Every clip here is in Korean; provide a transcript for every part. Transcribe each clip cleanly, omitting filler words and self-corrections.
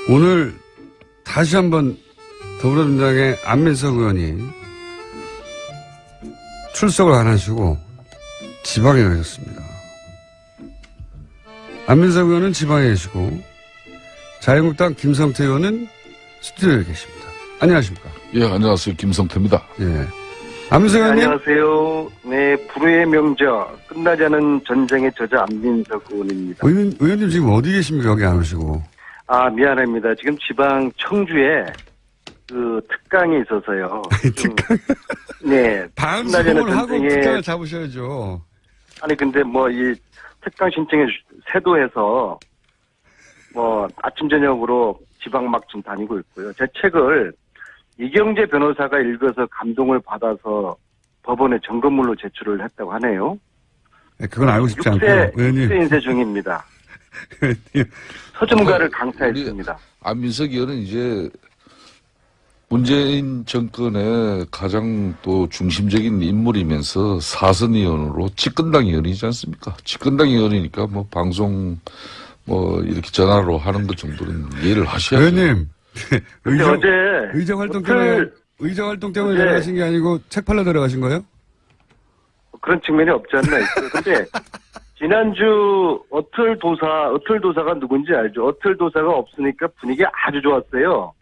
오늘 다시 한번 더불어민주당의 안민석 의원이 출석을 안 하시고 지방에 가셨습니다. 안민석 의원은 지방에 계시고 자유한국당 김성태 의원은 스튜디오에 계십니다. 안녕하십니까? 예, 안녕하세요. 김성태입니다. 예. 안민석 의원님. 안녕하세요. 네, 불후의 명저, 끝나지 않은 전쟁의 저자 안민석 의원입니다. 의원님 지금 어디 계십니까? 여기 안 오시고. 아, 미안합니다. 지금 지방 청주에 그 특강이 있어서요. 특강? 네. 방송을 하고 특강을 잡으셔야죠. 아니, 근데 뭐 이 특강 신청에 세도해서 뭐 아침 저녁으로 지방 막 좀 다니고 있고요. 제 책을 이경재 변호사가 읽어서 감동을 받아서 법원에 점검물로 제출을 했다고 하네요. 네, 그건 알고 싶지 않고요. 의원님. 6세 인쇄 중입니다. 서점가를 강타했습니다. 안민석 의원은 이제 문재인 정권의 가장 또 중심적인 인물이면서 사선 의원으로 집권당 의원이지 않습니까? 집권당 의원이니까 뭐 방송 뭐 이렇게 전화로 하는 것 정도는 이해를 하셔야죠. 의원님. 의정 활동 때문에 어제 내려가신 게 아니고 책 팔러 내려가신 거예요? 그런 측면이 없지 않나 있어요. 근데 지난주 어틀도사가 누군지 알죠? 어틀도사가 없으니까 분위기 아주 좋았어요.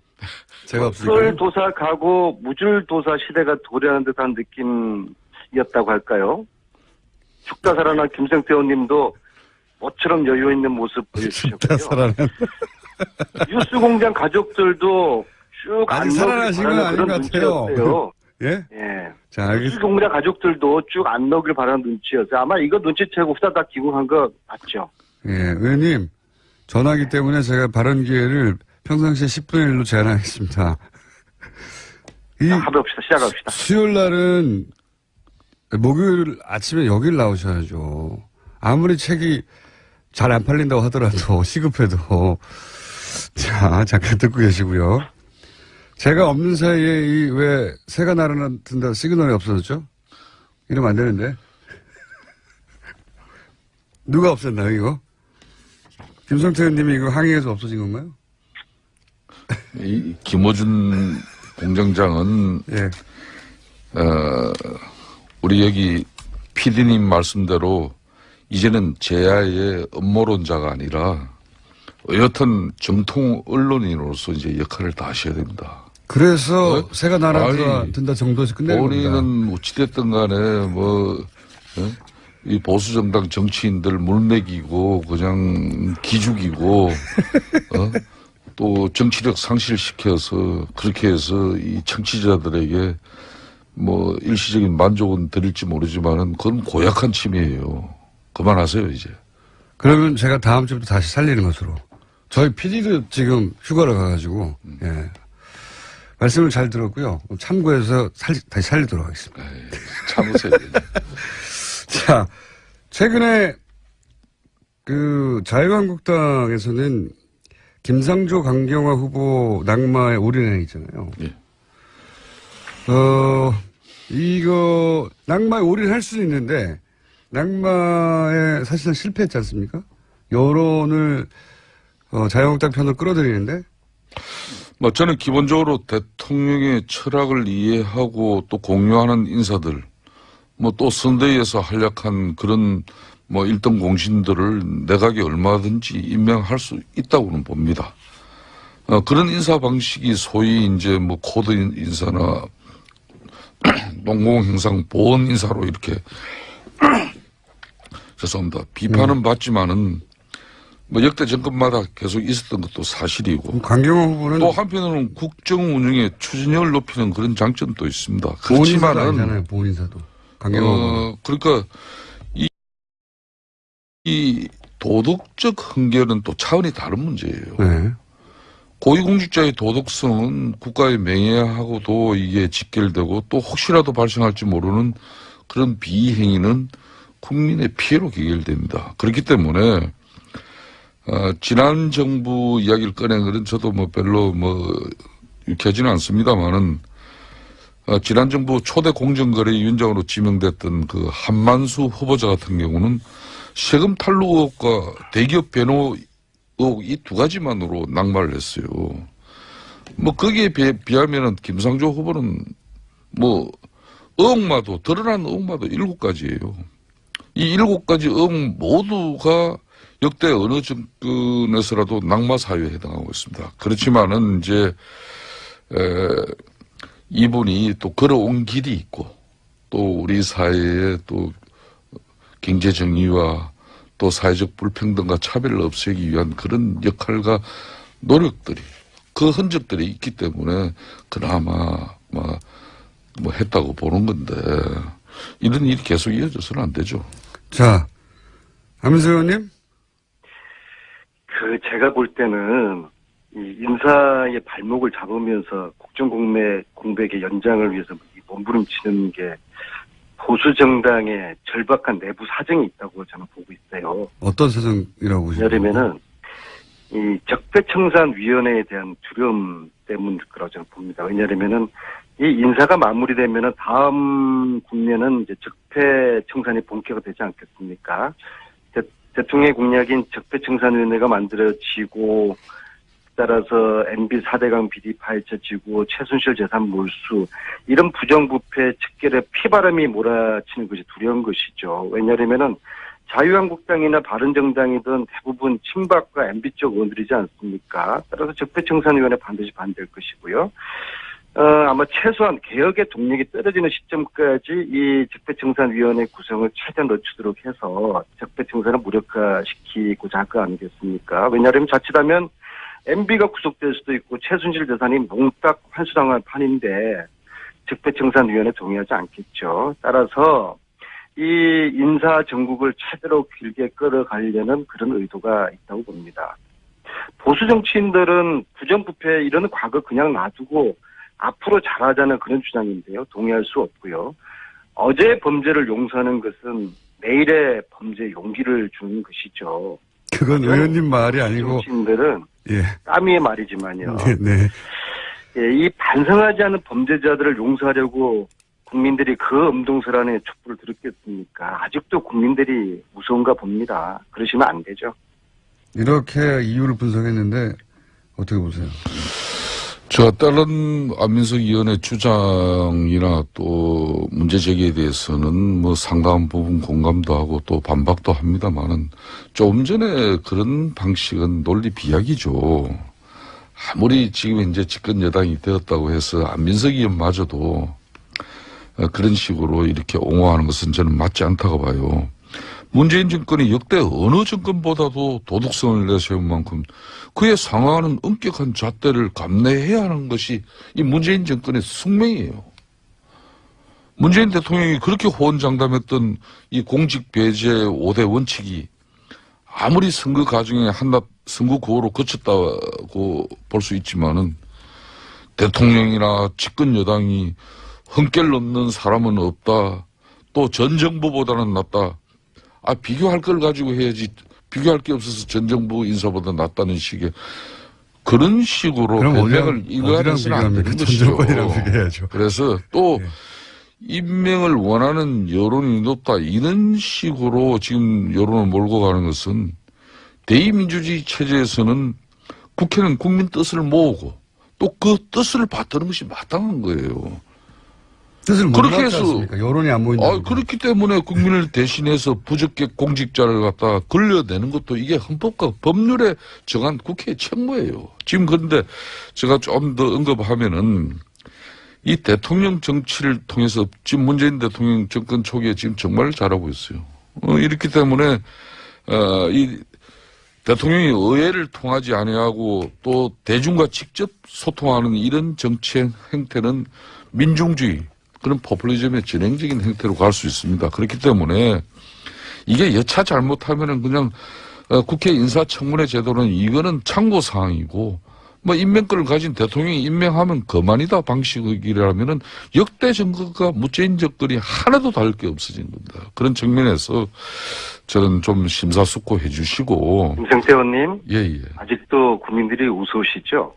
제가 없으니까. 어틀도사 가고 무줄도사 시대가 도래하는 듯한 느낌이었다고 할까요? 죽다 살아난 김성태 의원님도 모처럼 여유 있는 모습 보여주셨고요. 뉴스공장 가족들도 쭉 아직 살아나신 건 아닌 것 같아요. 예? 예. 자, 알겠습니다. 뉴스공장 가족들도 쭉 안 넣길 바라는 눈치였어요. 아마 이거 눈치채고 후다닥 기궁한 거 맞죠? 예, 의원님. 전화기 때문에 제가 발언 기회를 평상시에 10분의 1로 제한하겠습니다. 해봅시다. 시작합시다. 수요일 날은 목요일 아침에 여길 나오셔야죠. 아무리 책이 잘 안 팔린다고 하더라도 시급해도. 자, 잠깐 듣고 계시고요. 제가 없는 사이에 왜 새가 날아든다 시그널이 없어졌죠? 이러면 안 되는데. 누가 없앴나요, 이거? 김성태 의원님이 이거 항의해서 없어진 건가요? 이 김어준 공장장은 예. 우리 여기 PD님 말씀대로 이제는 제야의 음모론자가 아니라 여튼 정통 언론인으로서 이제 역할을 다 하셔야 됩니다. 그래서 새가 날아든다 정도에서 끝내는 겁니다. 본인은 어찌됐든 간에 이 보수정당 정치인들 물먹이고 그냥 기죽이고 또 정치력 상실시켜서 그렇게 해서 이 청취자들에게 뭐 일시적인 만족은 드릴지 모르지만은 그건 고약한 침해예요. 그만하세요 이제. 그러면 제가 다음 주부터 다시 살리는 것으로. 저희 PD도 지금 휴가를 가가지고 예. 말씀을 잘 들었고요. 참고해서 다시 살리도록 하겠습니다. 에이, 참으세요. 자, 최근에 그 자유한국당에서는 김상조 강경화 후보 낙마에 올인해 있잖아요. 예. 이거 낙마에 올인할 수는 있는데 낙마에 사실상 실패했지 않습니까? 여론을 자유한국당 편으로 끌어들이는데. 뭐 저는 기본적으로 대통령의 철학을 이해하고 또 공유하는 인사들, 뭐 또 선대위에서 활약한 그런 뭐 일등 공신들을 내각에 얼마든지 임명할 수 있다고는 봅니다. 그런 인사 방식이 소위 이제 뭐 코드 인사나 농공행상 보원 인사로 이렇게 죄송합니다. 비판은 받지만은 뭐 역대 정권마다 계속 있었던 것도 사실이고. 강경화 후보는 또 한편으로는 국정 운영의 추진력을 높이는 그런 장점도 있습니다. 그렇지만은 아니잖아요. 보훈인사도. 강경화 후보. 그러니까 이 도덕적 흥결은 또 차원이 다른 문제예요. 네. 고위공직자의 도덕성은 국가의 명예하고도 이게 직결되고 또 혹시라도 발생할지 모르는 그런 비행위는 국민의 피해로 귀결됩니다. 그렇기 때문에 지난 정부 이야기를 꺼낸 것은 저도 뭐 별로 유쾌하지는 않습니다만은 지난 정부 초대 공정거래위원장으로 지명됐던 그 한만수 후보자 같은 경우는 세금 탈루 의혹과 대기업 변호 의혹 이 두 가지만으로 낙마를 했어요. 뭐 거기에 비하면은 김상조 후보는 뭐 의혹마도 드러난 의혹마도 7가지예요. 이 7가지 의혹 모두가 역대 어느 정권에서라도 낙마 사유에 해당하고 있습니다. 그렇지만은 이제 이분이 또 걸어온 길이 있고 또 우리 사회의 또 경제 정의와 또 사회적 불평등과 차별을 없애기 위한 그런 역할과 노력들이 그 흔적들이 있기 때문에 그나마 뭐 했다고 보는 건데 이런 일이 계속 이어져서는 안 되죠. 자, 안민석 의원님? 제가 볼 때는 이 인사의 발목을 잡으면서 공백의 연장을 위해서 몸부림치는 게 보수 정당의 절박한 내부 사정이 있다고 저는 보고 있어요. 어떤 사정이라고 보시나요? 왜냐하면은 이 적폐청산위원회에 대한 두려움 때문일 거라고 저는 봅니다. 왜냐하면은 이 인사가 마무리되면은 다음 국면은 이제 적폐청산이 본격화 되지 않겠습니까? 대통령의 공약인 적폐청산위원회가 만들어지고 따라서 MB 4대강 비리 파헤쳐지고 최순실 재산 몰수 이런 부정부패 척결에 피바람이 몰아치는 것이 두려운 것이죠. 왜냐하면은 자유한국당이나 바른정당이든 대부분 친박과 MB 쪽 의원들이지 않습니까? 따라서 적폐청산위원회 반드시 반대할 것이고요. 아마 최소한 개혁의 동력이 떨어지는 시점까지 이 적폐청산위원회 구성을 최대한 늦추도록 해서 적폐청산을 무력화시키고자 할 거 아니겠습니까? 왜냐하면 자칫하면 MB가 구속될 수도 있고 최순실 재산이 몽딱 환수당한 판인데 적폐청산위원회 동의하지 않겠죠. 따라서 이 인사 정국을 최대로 길게 끌어가려는 그런 의도가 있다고 봅니다. 보수 정치인들은 부정부패 이런 과거 그냥 놔두고 앞으로 잘하자는 그런 주장인데요. 동의할 수 없고요. 어제의 범죄를 용서하는 것은 내일의 범죄에 용기를 주는 것이죠. 그건 의원님 말이 아니고. 정치인들은 예. 까미의 말이지만요. 네. 예, 이 반성하지 않은 범죄자들을 용서하려고 국민들이 그 엄동설 안에 촛불을 들었겠습니까? 아직도 국민들이 무서운가 봅니다. 그러시면 안 되죠. 이렇게 이유를 분석했는데 어떻게 보세요? 제가 다른 안민석 의원의 주장이나 또 문제 제기에 대해서는 뭐 상당한 부분 공감도 하고 또 반박도 합니다만은 조금 전에 그런 방식은 논리 비약이죠. 아무리 지금 이제 집권 여당이 되었다고 해서 안민석 의원마저도 그런 식으로 이렇게 옹호하는 것은 저는 맞지 않다고 봐요. 문재인 정권이 역대 어느 정권보다도 도덕성을 내세운 만큼 그에 상응하는 엄격한 잣대를 감내해야 하는 것이 이 문재인 정권의 숙명이에요. 문재인 대통령이 그렇게 호언장담했던 이 공직 배제 5대 원칙이 아무리 선거 과정에 한낱 선거 구호로 거쳤다고 볼 수 있지만은 대통령이나 집권 여당이 흠결 넘는 사람은 없다. 또 전 정부보다는 낫다. 비교할 걸 가지고 해야지. 비교할 게 없어서 전 정부 인사보다 낫다는 식의 그런 식으로 변명을 이거하면서는 안 되는 것이죠. 그래서 또 임명을 원하는 여론이 높다. 이런 식으로 지금 여론을 몰고 가는 것은 대의민주주의 체제에서는 국회는 국민 뜻을 모으고 또 그 뜻을 받드는 것이 마땅한 거예요. 뜻을 그렇게 해서 여론이 안 모인다. 그렇기 때문에 국민을 대신해서 부적격 공직자를 갖다 걸려내는 것도 이게 헌법과 법률에 정한 국회의 책무예요. 지금 그런데 제가 좀 더 언급하면은 이 대통령 정치를 통해서 지금 문재인 대통령 정권 초기에 지금 정말 잘하고 있어요. 이렇기 때문에 이 대통령이 의회를 통하지 아니하고 또 대중과 직접 소통하는 이런 정치 행태는 민중주의 그런 포퓰리즘의 진행적인 행태로 갈 수 있습니다. 그렇기 때문에 이게 여차 잘못하면은 그냥 국회 인사청문회 제도는 이거는 참고사항이고 뭐 임명권을 가진 대통령이 임명하면 그만이다 방식이라면은 역대 정권과 문재인 정권이 하나도 다를 게 없어진 겁니다. 그런 측면에서 저는 좀 심사숙고해 주시고. 김성태 의원님. 예. 아직도 국민들이 우스우시죠?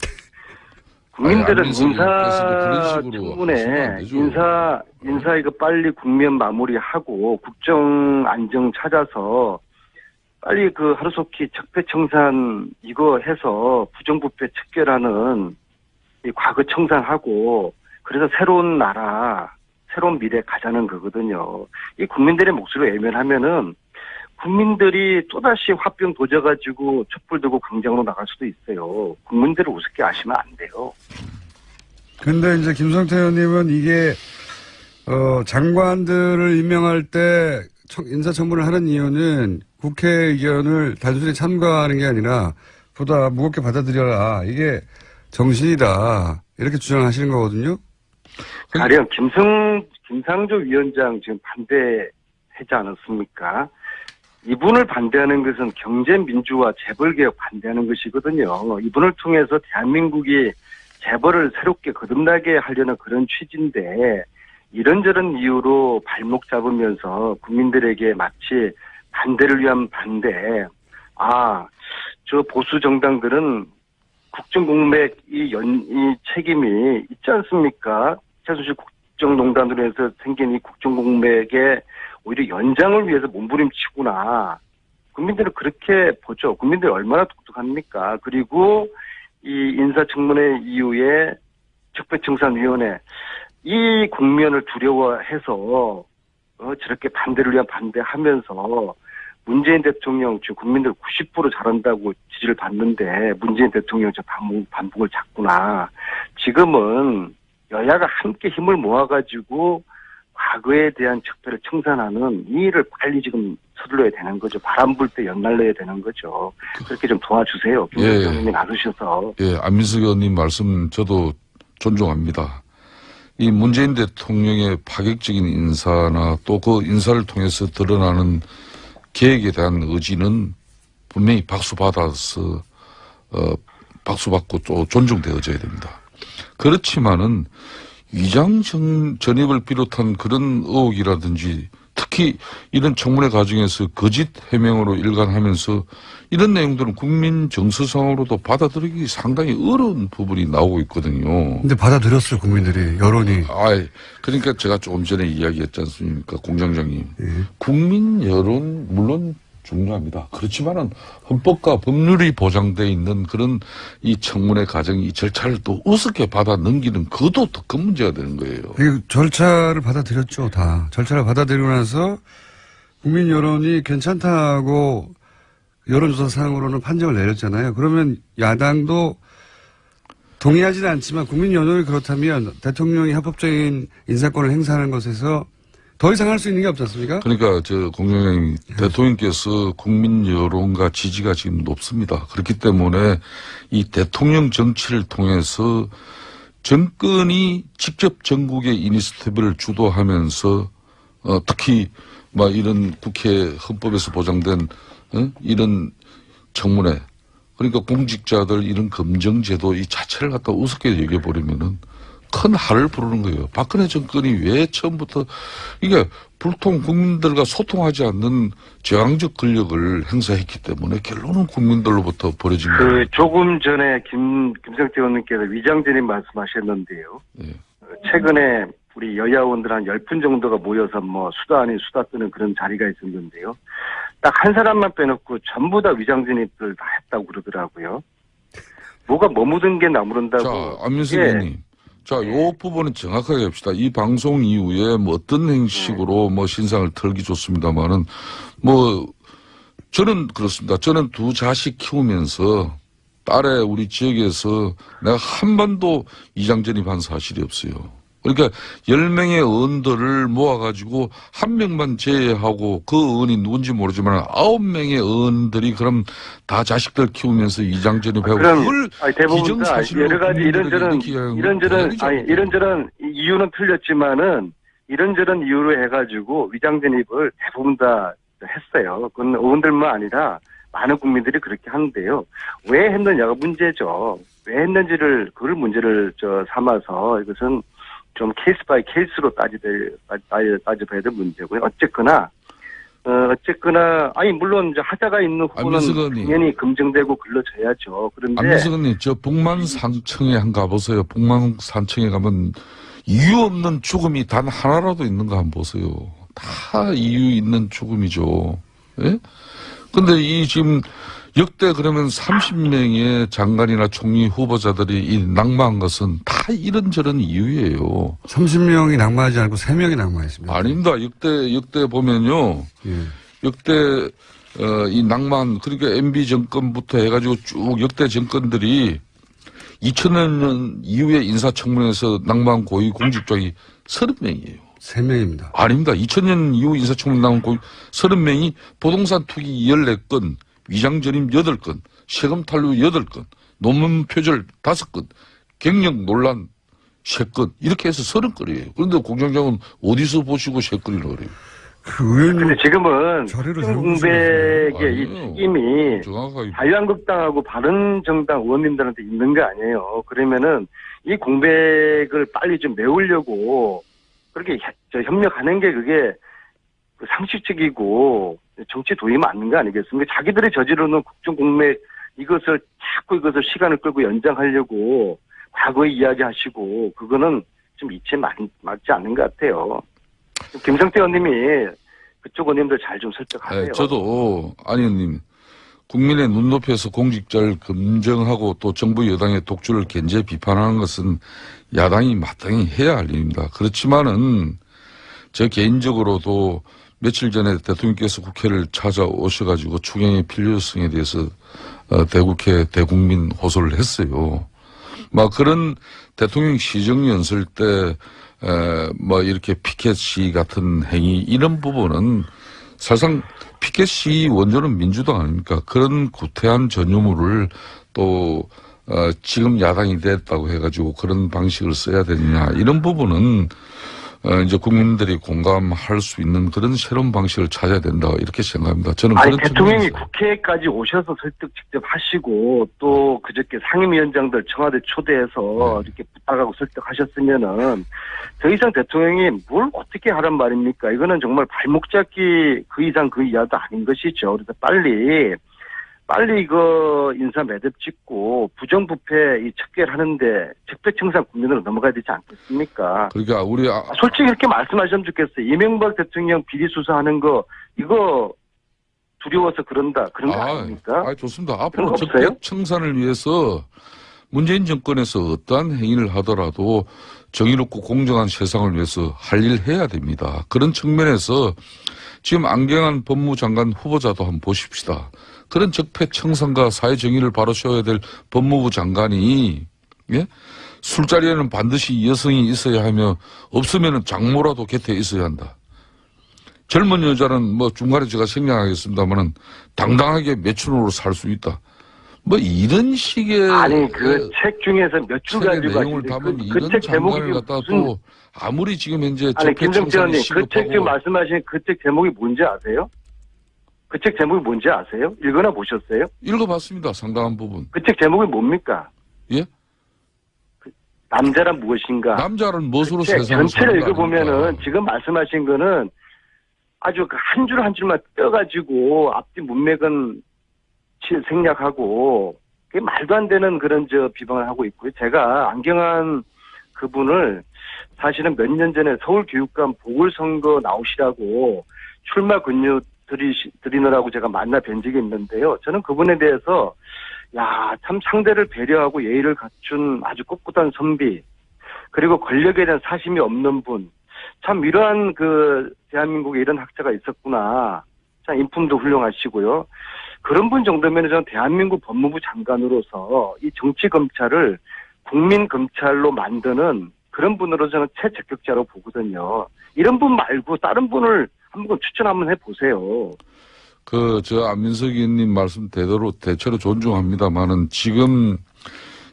국민들은 인사 청문회, 인사 이거 빨리 국면 마무리하고 국정 안정 찾아서 빨리 그 하루속히 적폐청산 이거 해서 부정부패 척결하는 이 과거 청산하고 그래서 새로운 나라, 새로운 미래 가자는 거거든요. 이 국민들의 목소리를 외면하면은 국민들이 또다시 화병 도져가지고 촛불 들고 광장으로 나갈 수도 있어요. 국민들을 우습게 아시면 안 돼요. 근데 이제 김성태 의원님은 이게, 장관들을 임명할 때 인사청문을 하는 이유는 국회 의견을 단순히 참가하는 게 아니라 보다 무겁게 받아들여라. 이게 정신이다. 이렇게 주장하시는 거거든요. 가령 김상조 위원장 지금 반대하지 않았습니까? 이분을 반대하는 것은 경제민주화 재벌개혁 반대하는 것이거든요. 이분을 통해서 대한민국이 재벌을 새롭게 거듭나게 하려는 그런 취지인데 이런저런 이유로 발목 잡으면서 국민들에게 마치 반대를 위한 반대. 저 보수 정당들은 국정공백 이 책임이 있지 않습니까? 최순실 국정농단으로 해서 생긴 이 국정공백의 오히려 연장을 위해서 몸부림치구나. 국민들은 그렇게 보죠. 국민들이 얼마나 독특합니까? 그리고 이 인사청문회 이후에 적폐청산위원회 이 국면을 두려워해서 저렇게 반대를 위한 반대하면서 문재인 대통령 지금 국민들 90% 잘한다고 지지를 받는데 문재인 대통령 저 반복을 잡구나. 지금은 여야가 함께 힘을 모아가지고 과거에 대한 적폐를 청산하는 이 일을 빨리 지금 서둘러야 되는 거죠. 바람 불 때 연날려야 되는 거죠. 그렇게 좀 도와주세요. 김 대통령이 나서셔서. 예, 안민석 의원님 말씀 저도 존중합니다. 이 문재인 대통령의 파격적인 인사나 또 그 인사를 통해서 드러나는 계획에 대한 의지는 분명히 박수받아서 박수받고 또 존중되어져야 됩니다. 그렇지만은 위장 전입을 비롯한 그런 의혹이라든지 특히 이런 청문회 과정에서 거짓 해명으로 일관하면서 이런 내용들은 국민 정서상으로도 받아들이기 상당히 어려운 부분이 나오고 있거든요. 근데 받아들였어요, 국민들이, 여론이. 그러니까 제가 조금 전에 이야기했지 않습니까, 공장장님. 국민 여론 물론 중요합니다. 그렇지만은 헌법과 법률이 보장되어 있는 그런 이 청문회 과정이 이 절차를 또 우습게 받아 넘기는 그것도 더 큰 문제가 되는 거예요. 이 절차를 받아들였죠, 다. 절차를 받아들이고 나서 국민 여론이 괜찮다고 여론조사상으로는 판정을 내렸잖아요. 그러면 야당도 동의하지는 않지만 국민 여론이 그렇다면 대통령이 합법적인 인사권을 행사하는 것에서 더 이상 할 수 있는 게 없지 않습니까? 그러니까 공장장님 대통령께서 국민 여론과 지지가 지금 높습니다. 그렇기 때문에 이 대통령 정치를 통해서 정권이 직접 전국의 이니시티브를 주도하면서 특히 막 이런 국회 헌법에서 보장된 이런 청문회 그러니까 공직자들 이런 검증제도 이 자체를 갖다 우습게 얘기해버리면은 큰 할을 부르는 거예요. 박근혜 정권이 왜 처음부터 이게 불통 국민들과 소통하지 않는 제왕적 권력을 행사했기 때문에 결론은 국민들로부터 벌어진 거예요. 조금 전에 김성태 의원님께서 위장전입 말씀하셨는데요. 네. 최근에 우리 여야 의원들 한 10분 정도가 모여서 수다 아닌 수다 뜨는 그런 자리가 있었는데요. 딱 한 사람만 빼놓고 전부 다 위장전입들 다 했다고 그러더라고요. 뭐가 머무든 게 나무른다고. 자, 안민석 의원님. 자, 요 부분은 정확하게 합시다. 이 방송 이후에 어떤 행식으로 신상을 털기 좋습니다만은 저는 그렇습니다. 저는 두 자식 키우면서 딸의 우리 지역에서 내가 한 번도 위장전입한 사실이 없어요. 그러니까 10명의 의원들을 모아가지고 한 명만 제외하고 그 의원이 누군지 모르지만 9명의 의원들이 그럼 다 자식들 키우면서 위장전입하고 그걸 대부분 다 여러 가지 이런저런 이유는 틀렸지만은 이런저런 이유로 해가지고 위장전입을 대부분 다 했어요. 그건 의원들만 아니라 많은 국민들이 그렇게 하는데요. 왜 했느냐가 문제죠. 왜 했는지를 그걸 문제를 삼아서 이것은 좀 케이스 바이 케이스로 따져봐야 될 문제고요. 어쨌거나 물론 이제 하자가 있는 후보는 당연히 검증되고 걸러져야죠. 그런데 안민석 의원님, 저 북만산청에 한번 가보세요. 북만산청에 가면 이유 없는 죽음이 단 하나라도 있는가 한번 보세요. 다 이유 있는 죽음이죠. 예? 근데 이 지금 역대 그러면 30명의 장관이나 총리 후보자들이 이 낙마한 것은 다 이런저런 이유예요. 30명이 낙마하지 않고 3명이 낙마했습니다. 아닙니다. 역대 보면요. 예. 역대, 이 낙마한, 그러니까 MB 정권부터 해가지고 쭉 역대 정권들이 2000년 이후에 인사청문회에서 낙마한 고위공직자이 30명이에요. 3명입니다. 아닙니다. 2000년 이후 인사청문회 나온 30명이 부동산 투기 14건, 위장전임 8건, 세금 탈루 8건, 논문 표절 5건, 경력 논란 3건, 이렇게 해서 30건이에요. 그런데 공장장은 어디서 보시고 3건이라고 그래요? 그 의원님. 근데 지금은 자료를 공백의 이 아니에요. 책임이 정확하게. 자유한국당하고 바른정당 의원님들한테 있는 거 아니에요. 그러면은 이 공백을 빨리 좀 메우려고 그렇게 협력하는 게 그게 상식적이고 정치 도입 맞는 거 아니겠습니까? 자기들이 저지르는 국정 공백 이것을 시간을 끌고 연장하려고 과거에 이야기하시고 그거는 좀 이치에 맞지 않는 것 같아요. 김성태 의원님이 그쪽 의원님들 잘 좀 설득하세요. 네, 저도 안 의원님 국민의 눈높이에서 공직자를 검증하고 또 정부 여당의 독주를 견제 비판하는 것은 야당이 마땅히 해야 할 일입니다. 그렇지만은 저 개인적으로도 며칠 전에 대통령께서 국회를 찾아오셔가지고 추경의 필요성에 대해서 대국회 대국민 호소를 했어요. 막 그런 대통령 시정연설 때 뭐 이렇게 피켓 시위 같은 행위 이런 부분은 사실상 피켓 시위 원조는 민주당 아닙니까? 그런 구태한 전유물을 또 지금 야당이 됐다고 해가지고 그런 방식을 써야 되느냐 이런 부분은 이제 국민들이 공감할 수 있는 그런 새로운 방식을 찾아야 된다 이렇게 생각합니다. 저는 아니 그런 대통령이 측면에서. 국회까지 오셔서 설득 직접 하시고 또 그저께 상임위원장들 청와대 초대해서 이렇게 부탁하고 설득하셨으면은 더 이상 대통령이 뭘 어떻게 하란 말입니까? 이거는 정말 발목 잡기 그 이상 그 이하도 아닌 것이죠. 그래서 빨리 이거 인사 매듭 짓고 부정부패 이 척결하는데 적폐청산 국면으로 넘어가야 되지 않겠습니까? 그러니까 우리 솔직히 이렇게 말씀하셨으면 좋겠어요. 이명박 대통령 비리 수사하는 거 이거 두려워서 그런 거 아닙니까? 좋습니다. 그런 앞으로 거 없어요? 적폐청산을 위해서 문재인 정권에서 어떠한 행위를 하더라도 정의롭고 공정한 세상을 위해서 할 일 해야 됩니다. 그런 측면에서 지금 안경환 법무장관 후보자도 한번 보십시다. 그런 적폐청산과 사회정의를 바로 세워야 될 법무부 장관이 예? 술자리에는 반드시 여성이 있어야 하며 없으면 장모라도 곁에 있어야 한다. 젊은 여자는 뭐 중간에 제가 생략하겠습니다만은 당당하게 매춘으로 살 수 있다. 뭐 이런 식의 아니 그 책 중에서 몇 줄 책의 가지고 내용을 담은 그 이런 책 제목이 장관을 갖다 무슨 또 아무리 지금 현재 아니 김정태 적폐청산이 의원님 그 책 지금 시급하고 말씀하신 그 책 제목이 뭔지 아세요? 그 책 제목이 뭔지 아세요? 읽거나 보셨어요? 읽어봤습니다. 상당한 부분. 그 책 제목이 뭡니까? 예? 남자란 무엇인가? 남자는 무엇으로 그 책 세상을 전체를 사는가 읽어보면은 아닙니까? 지금 지금 말씀하신 거는 아주 그 한 줄 한 줄만 떼가지고 앞뒤 문맥은 생략하고 그게 말도 안 되는 그런 비방을 하고 있고요. 제가 안경환 그분을 사실은 몇 년 전에 서울교육감 보궐선거 나오시라고 출마 권유 드리느라고 제가 만나 뵌 적이 있는데요. 저는 그분에 대해서 참 상대를 배려하고 예의를 갖춘 아주 꿋꿋한 선비 그리고 권력에 대한 사심이 없는 분 참 이러한 대한민국에 이런 학자가 있었구나. 참 인품도 훌륭하시고요. 그런 분 정도면 저는 대한민국 법무부 장관으로서 이 정치검찰을 국민검찰로 만드는 그런 분으로 저는 최적격자로 보거든요. 이런 분 말고 다른 분을 한번 추천 한번 해보세요. 안민석 의원님 말씀 대체로 존중합니다만은 지금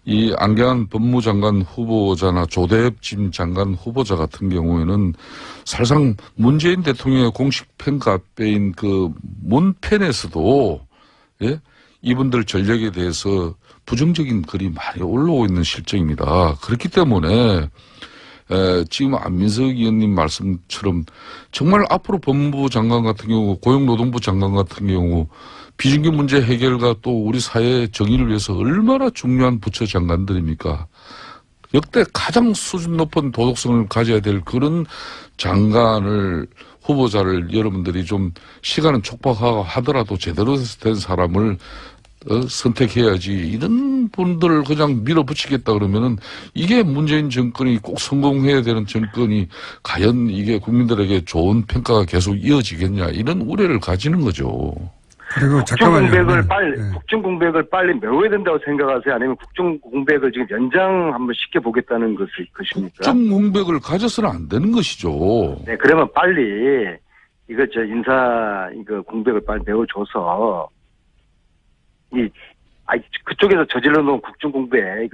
이 안경환 법무장관 후보자나 조대엽 지금 장관 후보자 같은 경우에는 사실상 문재인 대통령의 공식 팬카페인 그 문팬에서도 예? 이분들 전력에 대해서 부정적인 글이 많이 올라오고 있는 실정입니다. 그렇기 때문에 지금 안민석 의원님 말씀처럼 정말 앞으로 법무부 장관 같은 경우 고용노동부 장관 같은 경우 비정규 문제 해결과 또 우리 사회의 정의를 위해서 얼마나 중요한 부처 장관들입니까? 역대 가장 수준 높은 도덕성을 가져야 될 그런 장관을 후보자를 여러분들이 좀 시간은 촉박하더라도 제대로 된 사람을 선택해야지 이런 분들을 그냥 밀어붙이겠다 그러면은 이게 문재인 정권이 꼭 성공해야 되는 정권이 과연 이게 국민들에게 좋은 평가가 계속 이어지겠냐 이런 우려를 가지는 거죠. 그리고 잠깐만요. 국정 공백을 빨리 메워야 된다고 생각하세요? 아니면 국정 공백을 지금 연장 한번 시켜보겠다는 것입니까? 국정 공백을 가져서는 안 되는 것이죠. 네, 그러면 빨리 인사 공백을 빨리 메워줘서 그쪽에서 저질러 놓은 국정 공백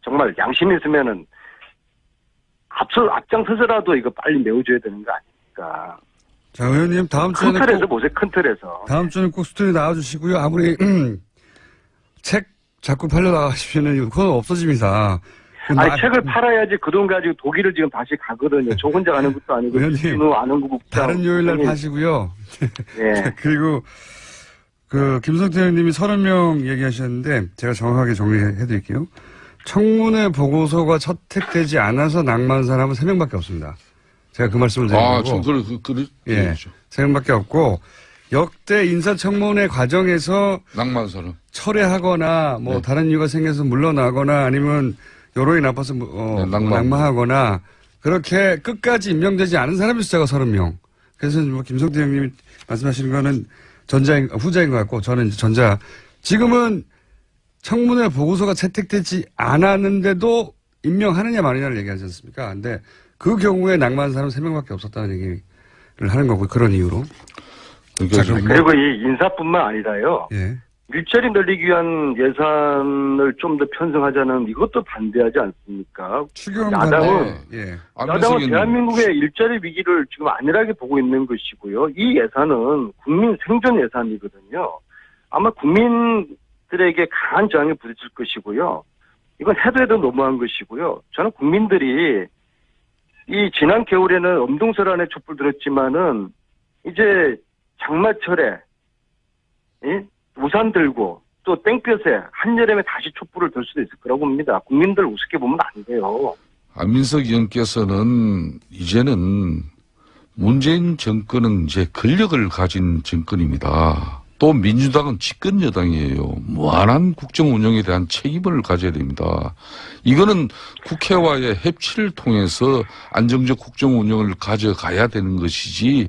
정말 양심이 있으면은 앞장서서라도 이거 빨리 메워줘야 되는 거 아닙니까? 자, 의원님, 다음 주에는 큰 틀에서 보세요, 큰 틀에서. 다음 주는 꼭 스튜디오 나와주시고요. 아무리, 책 자꾸 팔려나가시면은 그건 없어집니다. 책을 팔아야지 그 돈 가지고 독일을 지금 다시 가거든요. 저 혼자 가는 것도 아니고, 의원님, 아는 국장. 다른 요일날 파시고요. 네. 그리고, 김성태 의원님이 30명 얘기하셨는데, 제가 정확하게 정리해 드릴게요. 청문회 보고서가 채택되지 않아서 낙마한 사람은 3명밖에 없습니다. 제가 그 말씀을 드린 거고. 예. 3명밖에 없고, 역대 인사청문회 과정에서 낭만 사람 철회하거나 뭐 다른 이유가 생겨서 물러나거나 아니면 여론이 나빠서 낙마하거나 그렇게 끝까지 임명되지 않은 사람의 숫자가 30명. 그래서 뭐 김성태 형님이 말씀하시는 거는 후자인 것 같고 저는 이제 전자. 지금은 청문회 보고서가 채택되지 않았는데도 임명하느냐 마느냐를 얘기하지 않습니까? 근데 그 경우에 낙마한 사람은 3명밖에 없었다는 얘기를 하는 거고 그런 이유로. 그리고 이 인사뿐만 아니라요. 예. 일자리 늘리기 위한 예산을 좀 더 편성하자는 이것도 반대하지 않습니까? 야당은 대한민국의 일자리 위기를 지금 안일하게 보고 있는 것이고요. 이 예산은 국민 생존 예산이거든요. 아마 국민들에게 강한 저항이 부딪힐 것이고요. 이건 해도 너무한 것이고요. 저는 국민들이 이 지난 겨울에는 엄동설안에 촛불 들었지만은 이제 장마철에 우산 들고 또 땡볕에 한여름에 다시 촛불을 들 수도 있을 거라고 봅니다. 국민들 우습게 보면 안 돼요. 안민석 의원께서는 이제는 문재인 정권은 이제 권력을 가진 정권입니다. 또 민주당은 집권 여당이에요. 무한한 국정 운영에 대한 책임을 가져야 됩니다. 이거는 국회와의 협치를 통해서 안정적 국정 운영을 가져가야 되는 것이지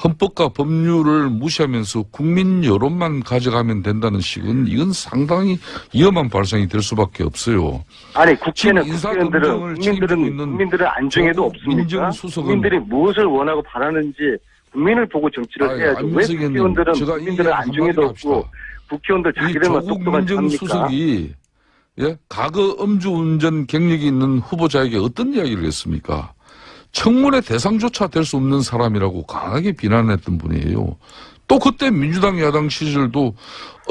헌법과 법률을 무시하면서 국민 여론만 가져가면 된다는 식은 이건 상당히 위험한 발상이 될 수밖에 없어요. 아니 국회는 국민들은 안중에도 없습니까? 국민들이 무엇을 원하고 바라는지 국민을 보고 정치를 해야죠. 왜 국회의원들은 국민들은 안중에도 없고 국회의원들 자기들만 똑똑한 척합니까? 수석이 과거 음주운전 경력이 있는 후보자에게 어떤 이야기를 했습니까? 청문회 대상조차 될 수 없는 사람이라고 강하게 비난했던 분이에요. 또 그때 민주당 야당 시절도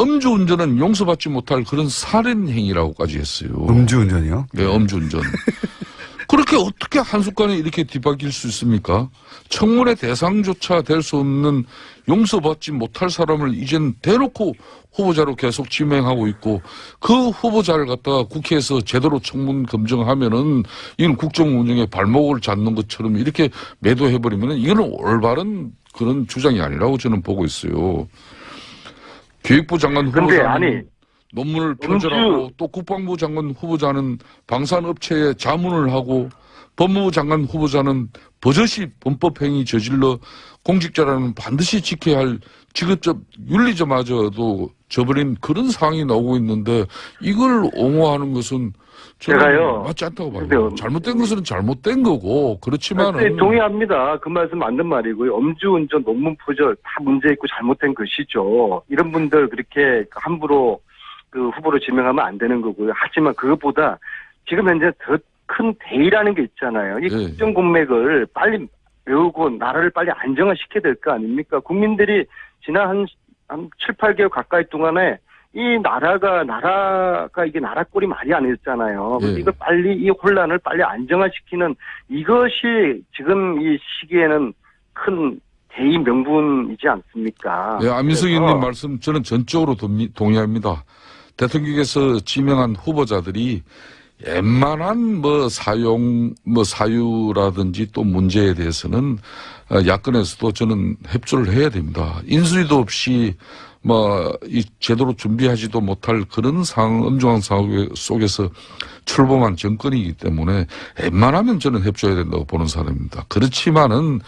음주운전은 용서받지 못할 그런 살인 행위라고까지 했어요. 음주운전이요? 네, 음주운전. 그렇게 어떻게 한순간에 이렇게 뒤바뀔 수 있습니까? 청문회 대상조차 될 수 없는 용서받지 못할 사람을 이젠 대놓고 후보자로 계속 지명하고 있고 그 후보자를 갖다가 국회에서 제대로 청문 검증하면은 이건 국정 운영에 발목을 잡는 것처럼 이렇게 매도해버리면은 이거는 올바른 그런 주장이 아니라고 저는 보고 있어요. 교육부 장관 후보자는 논문을 표절하고 또 국방부 장관 후보자는 방산업체에 자문을 하고 법무부 장관 후보자는 버젓이 범법행위 저질러 공직자라는 반드시 지켜야 할 직업적 윤리점마저도 저버린 그런 상황이 나오고 있는데 이걸 옹호하는 것은 저는 맞지 않다고 봐요. 잘못된 것은 잘못된 거고 그렇지만은 동의합니다. 그 말씀 맞는 말이고요. 음주운전, 논문 표절 다 문제 있고 잘못된 것이죠. 이런 분들 그렇게 함부로 그 후보로 지명하면 안 되는 거고요. 하지만 그것보다 지금 현재 더 큰 대의라는 게 있잖아요. 이 국정 공백을 빨리 메우고 나라를 빨리 안정화시켜야 될 거 아닙니까? 국민들이 지난 한 7, 8개월 가까이 동안에 이 나라가 이게 나라 꼴이 말이 아니었잖아요. 이걸 빨리 이 혼란을 빨리 안정화시키는 이것이 지금 이 시기에는 큰 대의 명분이지 않습니까? 네, 안민석 의원님 말씀 저는 전적으로 동의합니다. 대통령께서 지명한 후보자들이 웬만한 사유라든지 또 문제에 대해서는 야권에서도 저는 협조를 해야 됩니다. 인수위도 없이 이 제대로 준비하지도 못할 그런 엄중한 상황 속에서 출범한 정권이기 때문에 웬만하면 저는 협조해야 된다고 보는 사람입니다. 그렇지만은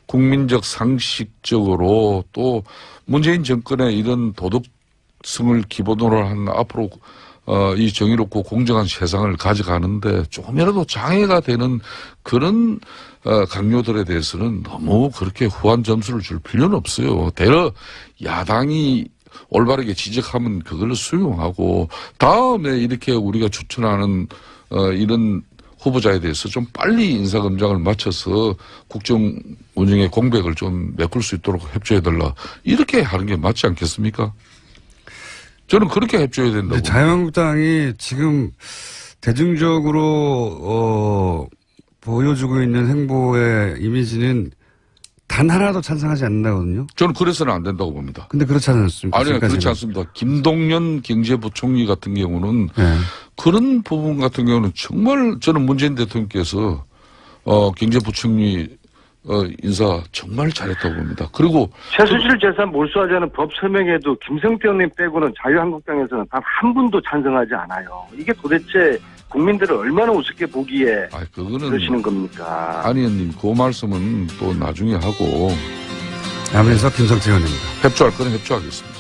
국민적 상식적으로 또 문재인 정권의 이런 도덕성을 기본으로 한 앞으로 이 정의롭고 공정한 세상을 가져가는데 조금이라도 장애가 되는 그런 강요들에 대해서는 너무 그렇게 후한 점수를 줄 필요는 없어요. 대러 야당이 올바르게 지적하면 그걸 수용하고 다음에 이렇게 우리가 추천하는 이런 후보자에 대해서 좀 빨리 인사검증을 마쳐서 국정 운영의 공백을 좀 메꿀 수 있도록 협조해달라. 이렇게 하는 게 맞지 않겠습니까? 저는 그렇게 협조해야 된다고. 자유한국당이 지금 대중적으로 보여주고 있는 행보의 이미지는 단 하나도 찬성하지 않는다거든요. 저는 그래서는 안 된다고 봅니다. 근데 그렇지 않습니까? 아니요, 그렇지 않습니다. 김동연 경제부총리 같은 경우는 네. 그런 부분 같은 경우는 정말 저는 문재인 대통령께서 경제부총리 인사 정말 잘했다고 봅니다. 그리고 최수실 재산 몰수하자는 법 서명에도 김성태 의원님 빼고는 자유한국당에서는 단 한 분도 찬성하지 않아요. 이게 도대체 국민들을 얼마나 우습게 보기에 그거는 그러시는 겁니까? 안 의원님 그 말씀은 또 나중에 하고 하면서 김성태 의원입니다. 협조할 거는 협조하겠습니다.